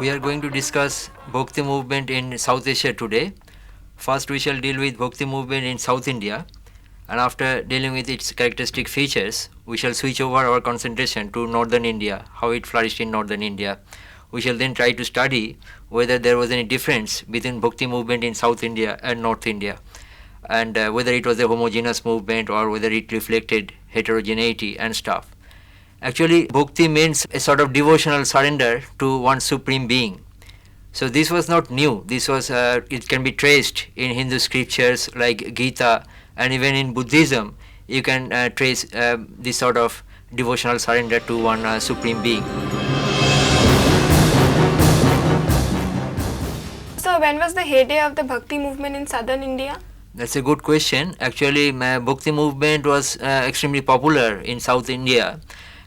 We are going to discuss Bhakti movement in South Asia today. First, we shall deal with Bhakti movement in South India, and after dealing with its characteristic features, we shall switch over our concentration to Northern India, how it flourished in Northern India. We shall then try to study whether there was any difference between Bhakti movement in South India and North India, and whether it was a homogeneous movement or whether it reflected heterogeneity and stuff. Actually, bhakti means a sort of devotional surrender to one supreme being. So this was not new. This was it can be traced in Hindu scriptures like Gita, and even in Buddhism you can trace this sort of devotional surrender to one supreme being. So when was the heyday of the Bhakti movement in southern India? That's a good question. Actually, Bhakti movement was extremely popular in South India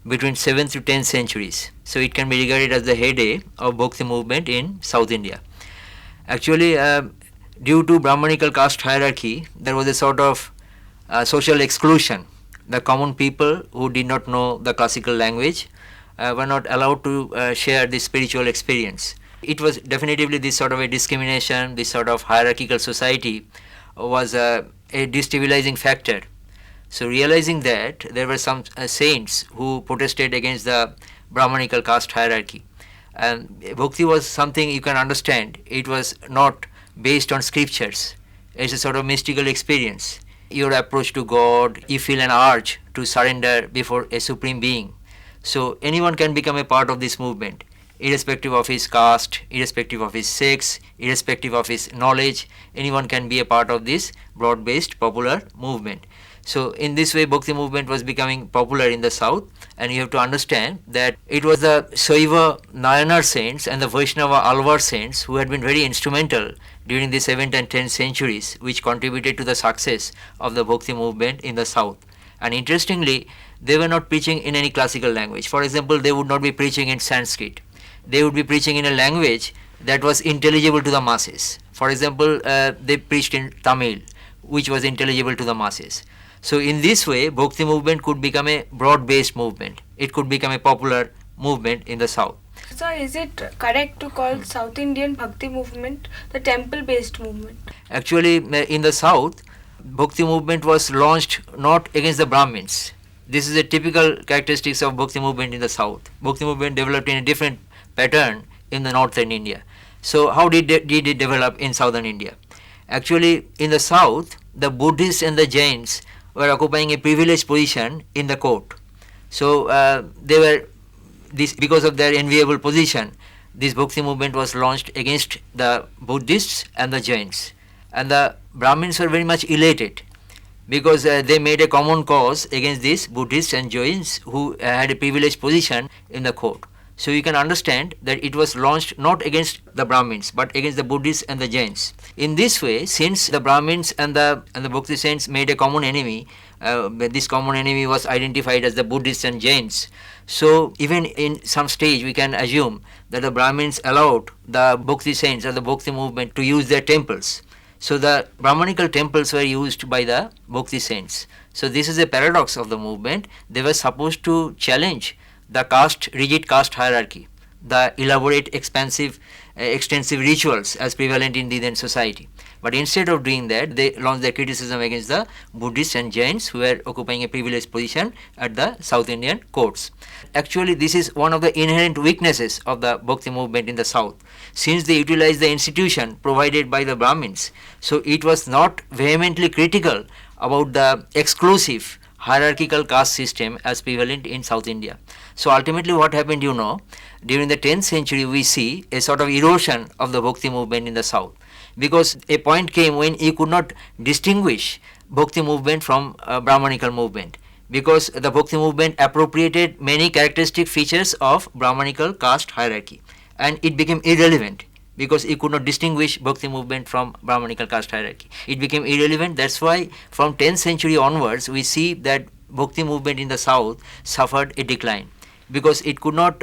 between 7th to 10th centuries. So it can be regarded as the heyday of Bhakti movement in South India. Actually, due to Brahmanical caste hierarchy, there was a sort of social exclusion. The common people who did not know the classical language were not allowed to share this spiritual experience. It was definitively this sort of a discrimination, this sort of hierarchical society was a destabilizing factor. So realizing that, there were some saints who protested against the Brahmanical caste hierarchy. And bhakti was something you can understand. It was not based on scriptures. It's a sort of mystical experience. Your approach to God, you feel an urge to surrender before a supreme being. So anyone can become a part of this movement, irrespective of his caste, irrespective of his sex, irrespective of his knowledge. Anyone can be a part of this broad-based popular movement. So in this way, Bhakti movement was becoming popular in the south, and you have to understand that it was the Shaiva Nayanar saints and the Vaishnava Alvar saints who had been very instrumental during the 7th and 10th centuries, which contributed to the success of the Bhakti movement in the south. And interestingly, they were not preaching in any classical language. For example, they would not be preaching in Sanskrit. They would be preaching in a language that was intelligible to the masses. For example, they preached in Tamil, which was intelligible to the masses. So in this way, Bhakti movement could become a broad-based movement. It could become a popular movement in the south. So is it correct to call South Indian Bhakti movement the temple-based movement? Actually, in the south, Bhakti movement was launched not against the Brahmins. This is a typical characteristics of Bhakti movement in the south. Bhakti movement developed in a different pattern in the northern India. So how did it develop in southern India? Actually, in the south, the Buddhists and the Jains were occupying a privileged position in the court. So they were this because of their enviable position. This Bhakti movement was launched against the Buddhists and the Jains, and the Brahmins were very much elated because they made a common cause against these Buddhists and Jains who had a privileged position in the court. So you can understand that it was launched not against the Brahmins but against the Buddhists and the Jains. In this way, since the Brahmins and the Bhakti saints made a common enemy, this common enemy was identified as the Buddhists and Jains. So even in some stage we can assume that the Brahmins allowed the Bhakti saints or the Bhakti movement to use their temples. So the Brahmanical temples were used by the Bhakti saints. So this is a paradox of the movement. They were supposed to challenge the rigid caste hierarchy, the elaborate, extensive rituals as prevalent in the then society. But instead of doing that, they launched their criticism against the Buddhists and Jains who were occupying a privileged position at the South Indian courts. Actually, this is one of the inherent weaknesses of the Bhakti movement in the south. Since they utilized the institution provided by the Brahmins, so it was not vehemently critical about the exclusive hierarchical caste system as prevalent in South India. So ultimately what happened, during the 10th century we see a sort of erosion of the Bhakti movement in the south, because a point came when you could not distinguish Bhakti movement from Brahmanical movement, because the Bhakti movement appropriated many characteristic features of Brahmanical caste hierarchy, and it became irrelevant because you could not distinguish Bhakti movement from Brahmanical caste hierarchy. It became irrelevant. That's why from 10th century onwards we see that Bhakti movement in the south suffered a decline because it could not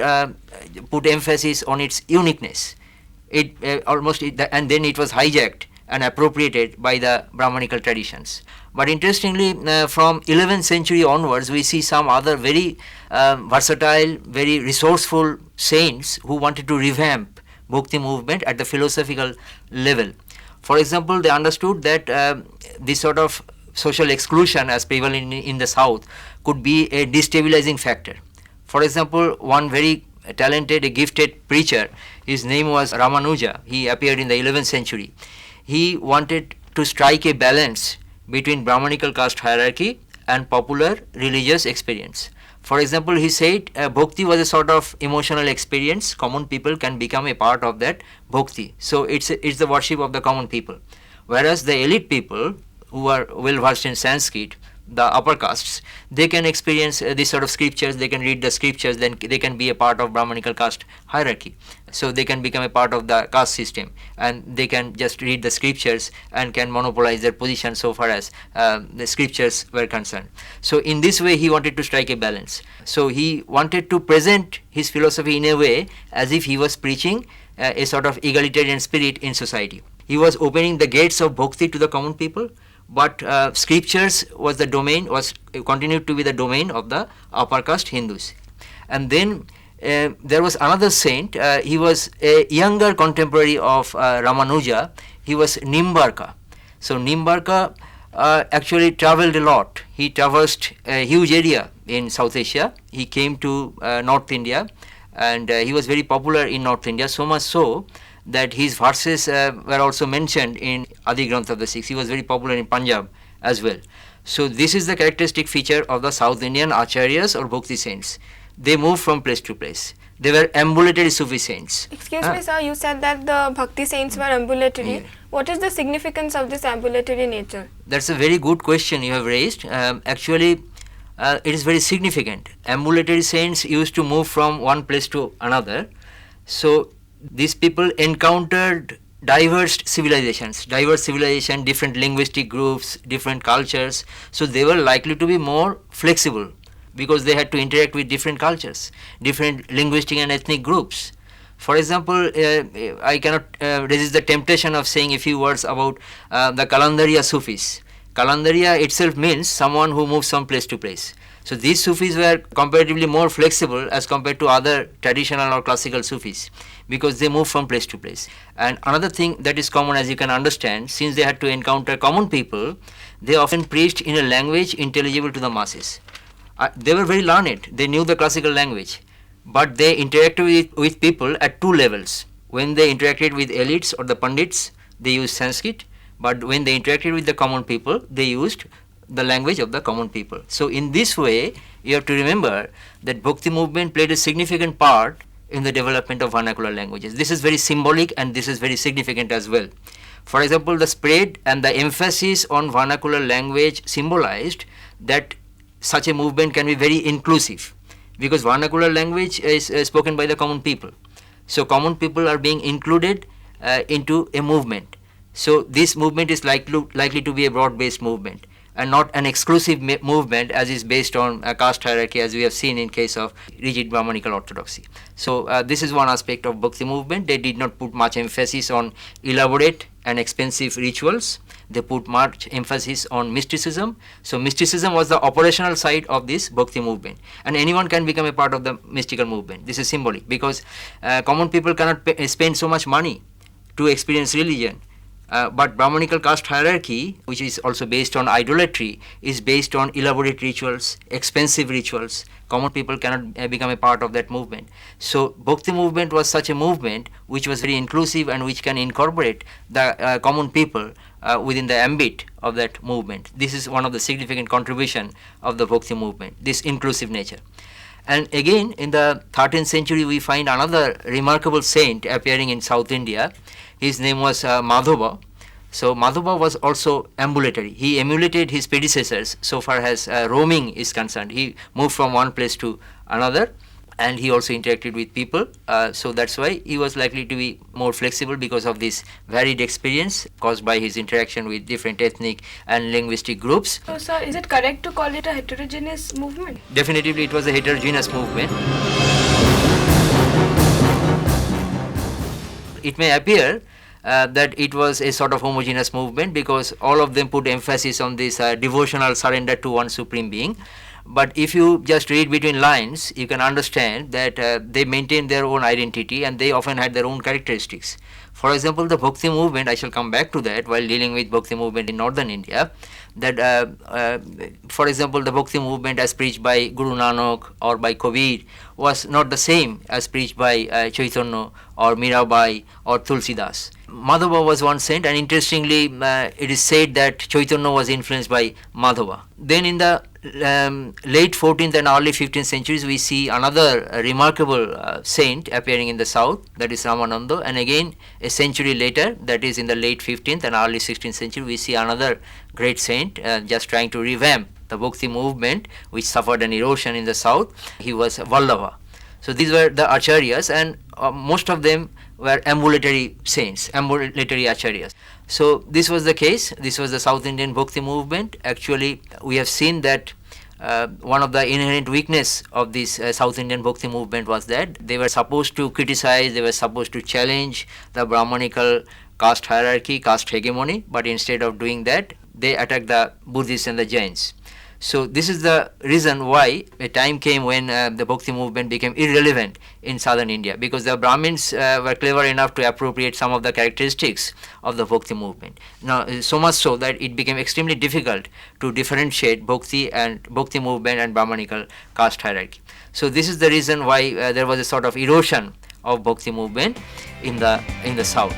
put emphasis on its uniqueness. And then it was hijacked and appropriated by the Brahmanical traditions. But interestingly, from 11th century onwards, we see some other very versatile, very resourceful saints who wanted to revamp Bhakti movement at the philosophical level. For example, they understood that this sort of social exclusion as prevalent in the South could be a destabilizing factor. For example, one very talented, gifted preacher, his name was Ramanuja, he appeared in the 11th century. He wanted to strike a balance between Brahmanical caste hierarchy and popular religious experience. For example, he said bhakti was a sort of emotional experience. Common people can become a part of that bhakti. So it's the worship of the common people. Whereas the elite people who are well versed in Sanskrit, the upper castes, they can experience this sort of scriptures, they can read the scriptures, then they can be a part of Brahmanical caste hierarchy. So they can become a part of the caste system, and they can just read the scriptures and can monopolize their position so far as the scriptures were concerned. So in this way he wanted to strike a balance. So he wanted to present his philosophy in a way as if he was preaching a sort of egalitarian spirit in society. He was opening the gates of bhakti to the common people, but scriptures was continued to be the domain of the upper caste Hindus. And then there was another saint. He was a younger contemporary of Ramanuja. He was Nimbarka. So Nimbarka actually traveled a lot. He traversed a huge area in South Asia. He came to North India, and he was very popular in North India, so much so that his verses were also mentioned in Adi Granth of the Sikhs. He was very popular in Punjab as well. So this is the characteristic feature of the South Indian acharyas or bhakti saints. They moved from place to place. They were ambulatory Sufi saints. Excuse me, sir, you said that the bhakti saints were ambulatory. Yeah. What is the significance of this ambulatory nature? That's a very good question you have raised. Actually, it is very significant. Ambulatory saints used to move from one place to another. So these people encountered diverse civilization, different linguistic groups, different cultures. So they were likely to be more flexible because they had to interact with different cultures, different linguistic and ethnic groups. For example, I cannot resist the temptation of saying a few words about the Kalandariya Sufis. Kalandariya itself means someone who moves from place to place. So these Sufis were comparatively more flexible as compared to other traditional or classical Sufis, because they move from place to place. And another thing that is common, as you can understand, since they had to encounter common people, they often preached in a language intelligible to the masses. They were very learned, they knew the classical language, but they interacted with people at two levels. When they interacted with elites or the pandits, they used Sanskrit, but when they interacted with the common people, they used the language of the common people. So in this way, you have to remember that Bhakti movement played a significant part in the development of vernacular languages. This is very symbolic and this is very significant as well. For example, the spread and the emphasis on vernacular language symbolized that such a movement can be very inclusive, because vernacular language is spoken by the common people. So common people are being included into a movement. So this movement is likely to be a broad-based movement and not an exclusive movement as is based on a caste hierarchy, as we have seen in case of rigid Brahmanical orthodoxy. So this is one aspect of Bhakti movement. They did not put much emphasis on elaborate and expensive rituals. They put much emphasis on mysticism. So mysticism was the operational side of this Bhakti movement, and anyone can become a part of the mystical movement. This is symbolic because common people cannot spend so much money to experience religion. But Brahmanical caste hierarchy, which is also based on idolatry, is based on elaborate rituals, expensive rituals. Common people cannot become a part of that movement. So Bhakti movement was such a movement which was very inclusive and which can incorporate the common people within the ambit of that movement. This is one of the significant contribution of the Bhakti movement, this inclusive nature. And again, in the 13th century, we find another remarkable saint appearing in South India. His name was Madhava. So Madhava was also ambulatory. He emulated his predecessors so far as roaming is concerned. He moved from one place to another, and he also interacted with people. So that's why he was likely to be more flexible because of this varied experience caused by his interaction with different ethnic and linguistic groups. So, sir, is it correct to call it a heterogeneous movement? Definitely, it was a heterogeneous movement. It may appear that it was a sort of homogeneous movement because all of them put emphasis on this devotional surrender to one supreme being. But if you just read between lines, you can understand that they maintained their own identity and they often had their own characteristics. For example, the Bhakti movement, I shall come back to that while dealing with Bhakti movement in northern India, that for example, the Bhakti movement as preached by Guru Nanak or by Kabir was not the same as preached by Chaitanya or Mirabai or Tulsidas. Madhava was one saint, and interestingly it is said that Chaitanya was influenced by Madhava. Then in the late 14th and early 15th centuries, we see another remarkable saint appearing in the south, that is Ramananda, and again a century later, that is in the late 15th and early 16th century, we see another great saint just trying to revamp the Bhakti movement, which suffered an erosion in the south. He was Vallabha. So these were the acharyas, and most of them were ambulatory saints, ambulatory acharyas. So this was the case. This was the South Indian Bhakti movement. Actually, we have seen that one of the inherent weakness of this South Indian Bhakti movement was that they were supposed to criticize, they were supposed to challenge the Brahmanical caste hierarchy, caste hegemony, but instead of doing that, they attacked the Buddhists and the Jains. So this is the reason why a time came when the Bhakti movement became irrelevant in southern India, because the Brahmins were clever enough to appropriate some of the characteristics of the Bhakti movement. Now, so much so that it became extremely difficult to differentiate Bhakti movement and Brahmanical caste hierarchy. So this is the reason why there was a sort of erosion of Bhakti movement in the south.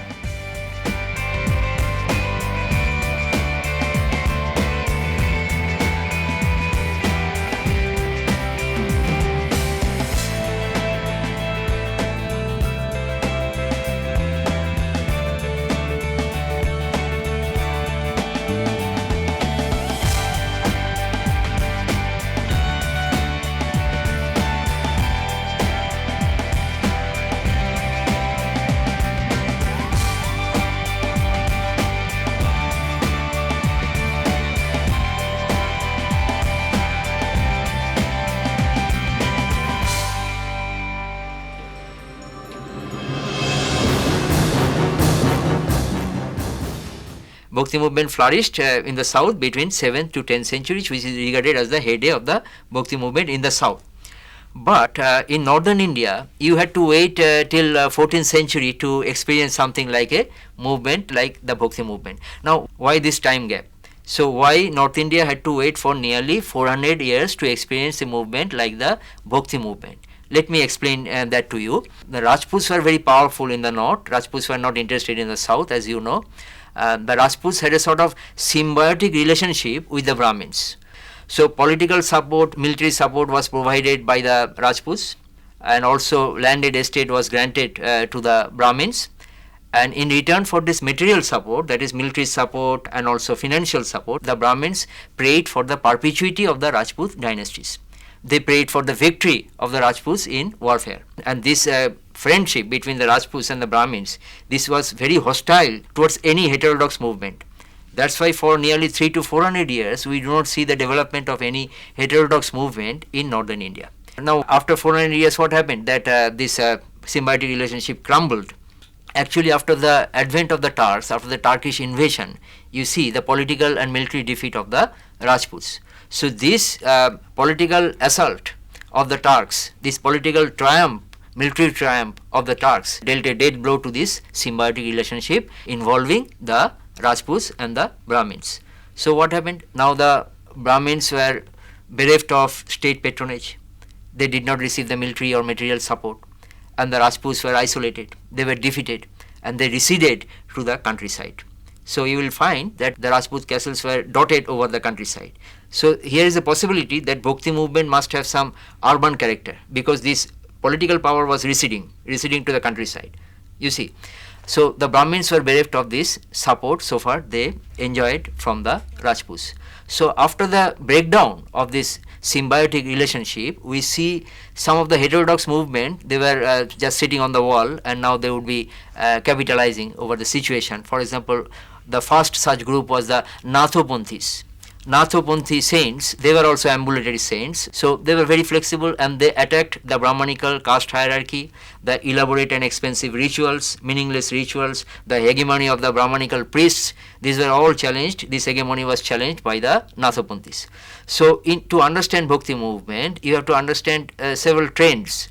Bhakti movement flourished in the south between 7th to 10th centuries, which is regarded as the heyday of the Bhakti movement in the south. But in northern India, you had to wait till 14th century to experience something like a movement like the Bhakti movement. Now, why this time gap? So, why North India had to wait for nearly 400 years to experience a movement like the Bhakti movement? Let me explain that to you. The Rajputs were very powerful in the north. Rajputs were not interested in the south, as you know. The Rajputs had a sort of symbiotic relationship with the Brahmins. So political support, military support was provided by the Rajputs, and also landed estate was granted to the Brahmins. And in return for this material support, that is military support and also financial support, the Brahmins prayed for the perpetuity of the Rajput dynasties. They prayed for the victory of the Rajputs in warfare. And this friendship between the Rajputs and the Brahmins, this was very hostile towards any heterodox movement. That's why for nearly 300 to 400 years, we do not see the development of any heterodox movement in northern India. Now, after 400 years, what happened? That this symbiotic relationship crumbled. Actually, after the advent of the Turks, after the Turkish invasion, you see the political and military defeat of the Rajputs. So this political assault of the Turks, this political triumph, military triumph of the Turks, dealt a dead blow to this symbiotic relationship involving the Rajputs and the Brahmins. So what happened? Now the Brahmins were bereft of state patronage. They did not receive the military or material support, and the Rajputs were isolated. They were defeated, and they receded to the countryside. So you will find that the Rajput castles were dotted over the countryside. So here is a possibility that Bhakti movement must have some urban character, because this political power was receding to the countryside. You see, so the Brahmins were bereft of this support so far they enjoyed from the Rajputs. So after the breakdown of this symbiotic relationship, we see some of the heterodox movement, they were just sitting on the wall, and now they would be capitalizing over the situation. For example, the first such group was the Nathopanthis. Nathopanthi saints, they were also ambulatory saints, so they were very flexible and they attacked the Brahmanical caste hierarchy, the elaborate and expensive rituals, meaningless rituals, the hegemony of the Brahmanical priests. These were all challenged. This hegemony was challenged by the Nathopanthis. So to understand Bhakti movement, you have to understand several trends.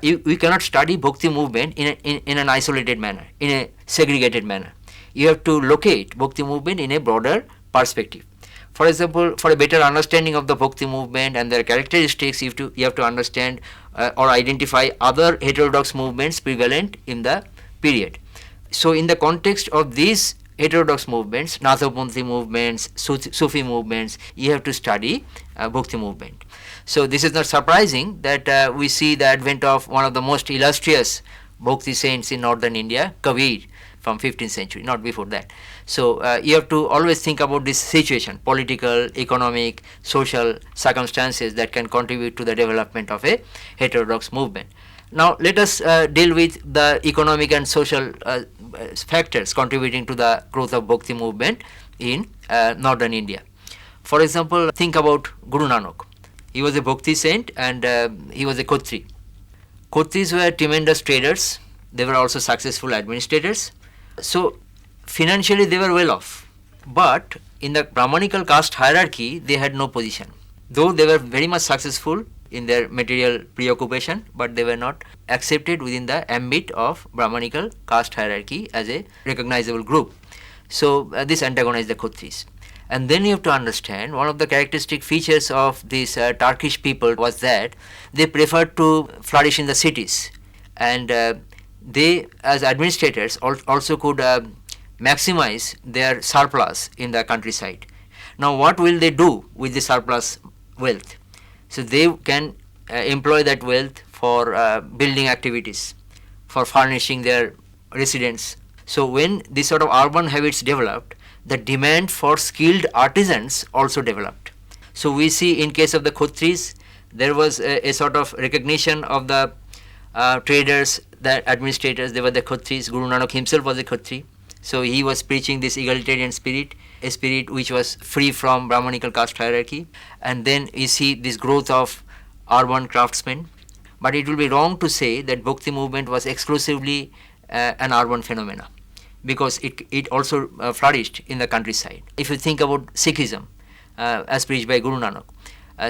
We cannot study Bhakti movement in an isolated manner, in a segregated manner. You have to locate Bhakti movement in a broader perspective. For example, for a better understanding of the Bhakti movement and their characteristics, you have to understand or identify other heterodox movements prevalent in the period. So in the context of these heterodox movements, Nathopanthi movements, Sufi movements, you have to study Bhakti movement. So this is not surprising that we see the advent of one of the most illustrious Bhakti saints in northern India, Kabir, from 15th century, not before that. So you have to always think about this situation, political, economic, social circumstances that can contribute to the development of a heterodox movement. Now let us deal with the economic and social factors contributing to the growth of Bhakti movement in northern India. For example, think about Guru Nanak. He was a Bhakti saint and he was a Khatri. Khatris were tremendous traders. They were also successful administrators. So financially they were well off, but in the Brahmanical caste hierarchy they had no position. Though they were very much successful in their material preoccupation, but they were not accepted within the ambit of Brahmanical caste hierarchy as a recognizable group. So this antagonized the Khatris. And then you have to understand one of the characteristic features of these Turkish people was that they preferred to flourish in the cities, and they as administrators also could maximize their surplus in the countryside. Now what will they do with the surplus wealth? So they can employ that wealth for building activities, for furnishing their residence. So when this sort of urban habits developed, the demand for skilled artisans also developed. So we see in case of the Khatris, there was a sort of recognition of the traders, the administrators. They were the Khatris. Guru Nanak himself was a Khatri. So he was preaching this egalitarian spirit, a spirit which was free from Brahmanical caste hierarchy. And then you see this growth of urban craftsmen. But it will be wrong to say that Bhakti movement was exclusively an urban phenomena, because it also flourished in the countryside. If you think about Sikhism as preached by Guru Nanak,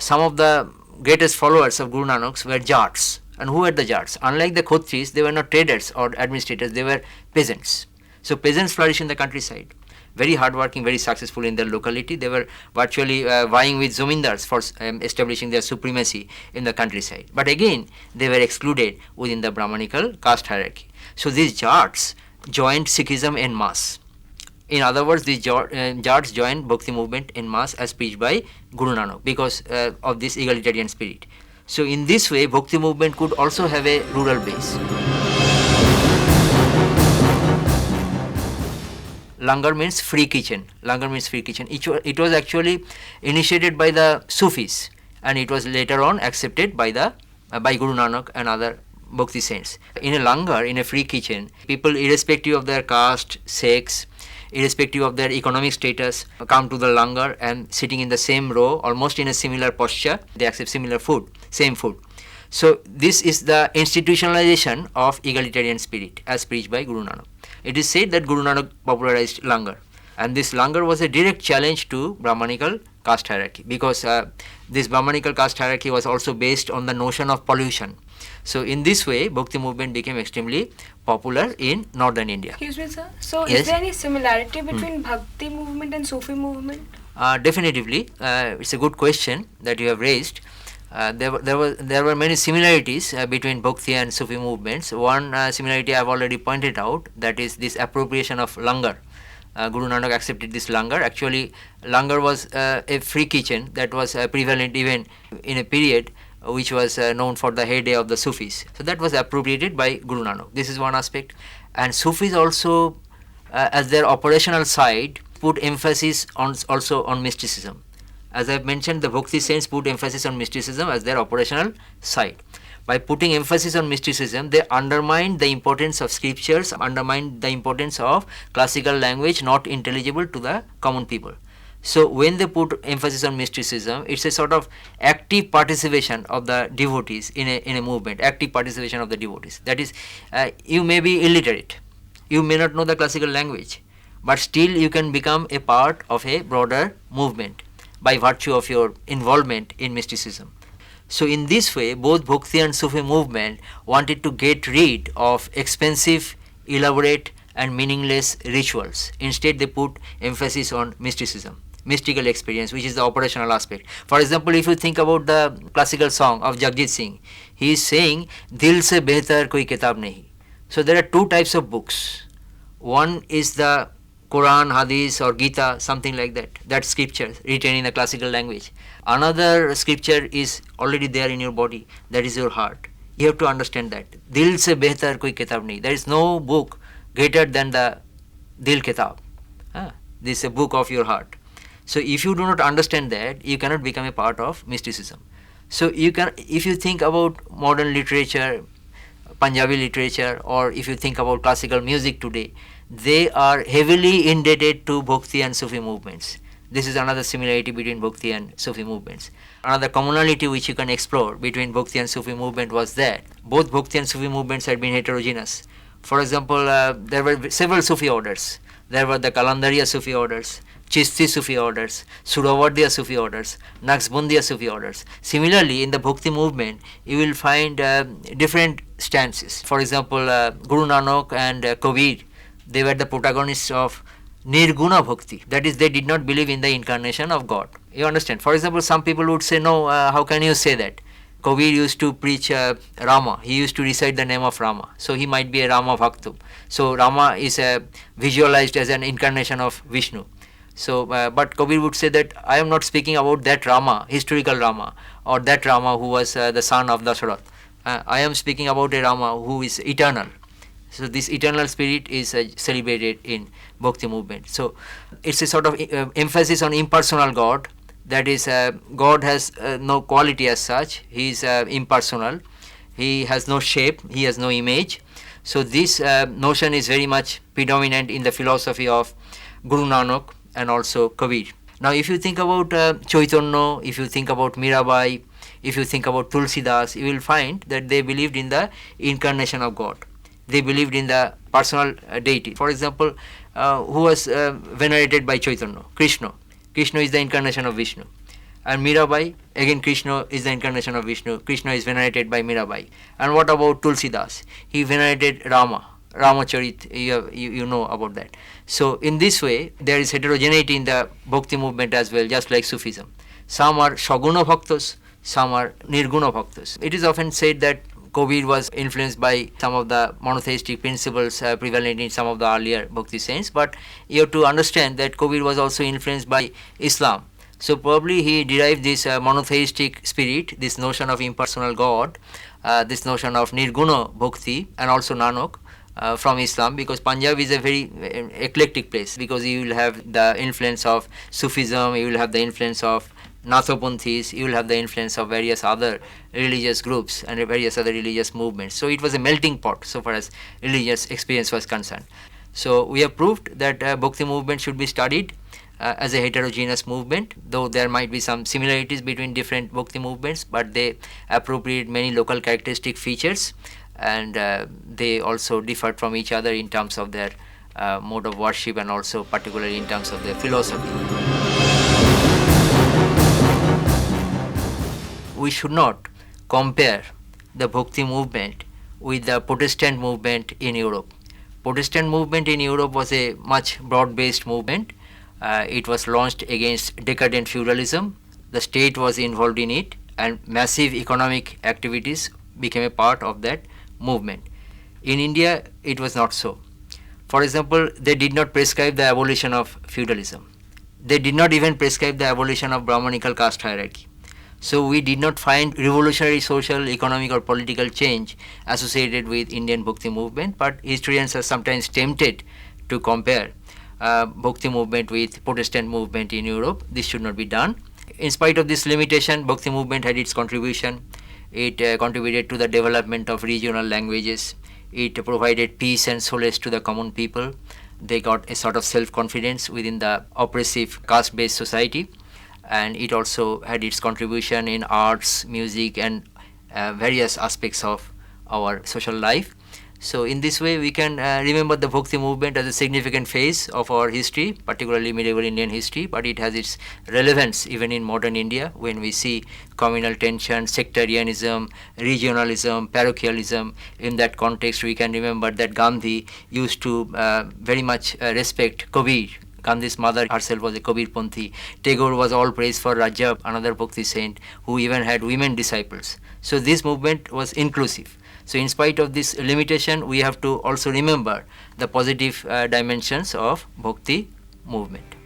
some of the greatest followers of Guru Nanak were Jats. And who were the Jats? Unlike the Khatris, they were not traders or administrators, they were peasants. So peasants flourished in the countryside, very hardworking, very successful in their locality. They were virtually vying with Zamindars for establishing their supremacy in the countryside. But again, they were excluded within the Brahmanical caste hierarchy. So these Jats joined Sikhism en masse. In other words, these Jats joined Bhakti movement en masse as preached by Guru Nanak because of this egalitarian spirit. So in this way, Bhakti movement could also have a rural base. Langar means free kitchen. Langar means free kitchen. It was actually initiated by the Sufis, and it was later on accepted by Guru Nanak and other Bhakti saints. In a langar, in a free kitchen, people irrespective of their caste, sex, irrespective of their economic status, come to the langar and sitting in the same row, almost in a similar posture, they accept similar food, same food. So this is the institutionalization of egalitarian spirit as preached by Guru Nanak. It is said that Guru Nanak popularized langar, and this langar was a direct challenge to Brahmanical caste hierarchy, because this Brahmanical caste hierarchy was also based on the notion of pollution. So in this way, Bhakti movement became extremely popular in northern India. Excuse me, sir. So Yes? is there any similarity between Bhakti movement and Sufi movement? Definitively, it's a good question that you have raised. There were many similarities between Bhakti and Sufi movements. One similarity I have already pointed out, that is this appropriation of langar. Guru Nanak accepted this langar. Actually, langar was a free kitchen that was prevalent even in a period which was known for the heyday of the Sufis. So that was appropriated by Guru Nanak. This is one aspect. And Sufis also, as their operational side, put emphasis also on mysticism. As I have mentioned, the Bhakti saints put emphasis on mysticism as their operational side. By putting emphasis on mysticism, they undermined the importance of scriptures, undermined the importance of classical language not intelligible to the common people. So when they put emphasis on mysticism, it's a sort of active participation of the devotees in a movement, active participation of the devotees. That is, you may be illiterate, you may not know the classical language, but still you can become a part of a broader movement by virtue of your involvement in mysticism. So in this way, both Bhakti and Sufi movement wanted to get rid of expensive, elaborate and meaningless rituals. Instead, they put emphasis on mysticism, mystical experience, which is the operational aspect. For example, if you think about the classical song of Jagjit Singh, he is saying, Dil se behtar koi kitab nahi. So there are two types of books. One is the Quran, Hadith or Gita, something like that, that scripture written in the classical language. Another scripture is already there in your body, that is your heart. You have to understand that. Dil se behtar koi kitab nahi. There is no book greater than the Dil Kitab. This is a book of your heart. So if you do not understand that, you cannot become a part of mysticism. So you can, if you think about modern literature, Punjabi literature, or if you think about classical music today, they are heavily indebted to Bhakti and Sufi movements. This is another similarity between Bhakti and Sufi movements. Another commonality which you can explore between Bhakti and Sufi movement was that both Bhakti and Sufi movements had been heterogeneous. For example, there were several Sufi orders. There were the Kalandariya Sufi orders, Chishti Sufi orders, Surawardiya Sufi orders, Naqshbandiya Sufi orders. Similarly, in the Bhakti movement, you will find different stances. For example, Guru Nanak and Kabir, they were the protagonists of Nirguna Bhakti. That is, they did not believe in the incarnation of God. You understand? For example, some people would say, no, how can you say that? Kabir used to preach Rama. He used to recite the name of Rama. So he might be a Rama Bhaktu. So Rama is visualized as an incarnation of Vishnu. So, but Kabir would say that I am not speaking about that Rama, historical Rama, or that Rama who was the son of Dasharath. I am speaking about a Rama who is eternal. So this eternal spirit is celebrated in Bhakti movement. So it's a sort of emphasis on impersonal God. That is, God has no quality as such. He is impersonal. He has no shape. He has no image. So this notion is very much predominant in the philosophy of Guru Nanak and also Kabir. Now, if you think about Chaitanya, if you think about Mirabai, if you think about Tulsidas, you will find that they believed in the incarnation of God. They believed in the personal deity. For example, who was venerated by Chaitanya? Krishna. Krishna is the incarnation of Vishnu. And Mirabai, again Krishna is the incarnation of Vishnu. Krishna is venerated by Mirabai. And what about Tulsidas? He venerated Rama. Ramacharit, you know about that. So in this way, there is heterogeneity in the Bhakti movement as well, just like Sufism. Some are Shaguna Bhaktas, some are Nirguna Bhaktas. It is often said that Kabir was influenced by some of the monotheistic principles prevalent in some of the earlier Bhakti saints, but you have to understand that Kabir was also influenced by Islam. So probably he derived this monotheistic spirit, this notion of impersonal God, this notion of Nirguna Bhakti and also Nanak from Islam, because Punjab is a very eclectic place, because you will have the influence of Sufism, you will have the influence of Nathapanthis, you will have the influence of various other religious groups and various other religious movements. So it was a melting pot so far as religious experience was concerned. So we have proved that Bhakti movement should be studied as a heterogeneous movement, though there might be some similarities between different Bhakti movements, but they appropriate many local characteristic features, and they also differ from each other in terms of their mode of worship and also particularly in terms of their philosophy. We should not compare the Bhakti movement with the Protestant movement in Europe. Protestant movement in Europe was a much broad-based movement. It was launched against decadent feudalism. The state was involved in it, and massive economic activities became a part of that movement. In India, it was not so. For example, they did not prescribe the abolition of feudalism. They did not even prescribe the abolition of Brahmanical caste hierarchy. So we did not find revolutionary social, economic or political change associated with Indian Bhakti movement, but historians are sometimes tempted to compare Bhakti movement with Protestant movement in Europe. This should not be done. In spite of this limitation, Bhakti movement had its contribution. It contributed to the development of regional languages. It provided peace and solace to the common people. They got a sort of self-confidence within the oppressive caste-based society, and it also had its contribution in arts, music, and various aspects of our social life. So in this way, we can remember the Bhakti movement as a significant phase of our history, particularly medieval Indian history, but it has its relevance even in modern India when we see communal tension, sectarianism, regionalism, parochialism. In that context, we can remember that Gandhi used to very much respect Kabir. Gandhi's mother herself was a Kabirpanthi. Tagore was all praised for Raja, another Bhakti saint, who even had women disciples. So this movement was inclusive. So in spite of this limitation, we have to also remember the positive dimensions of Bhakti movement.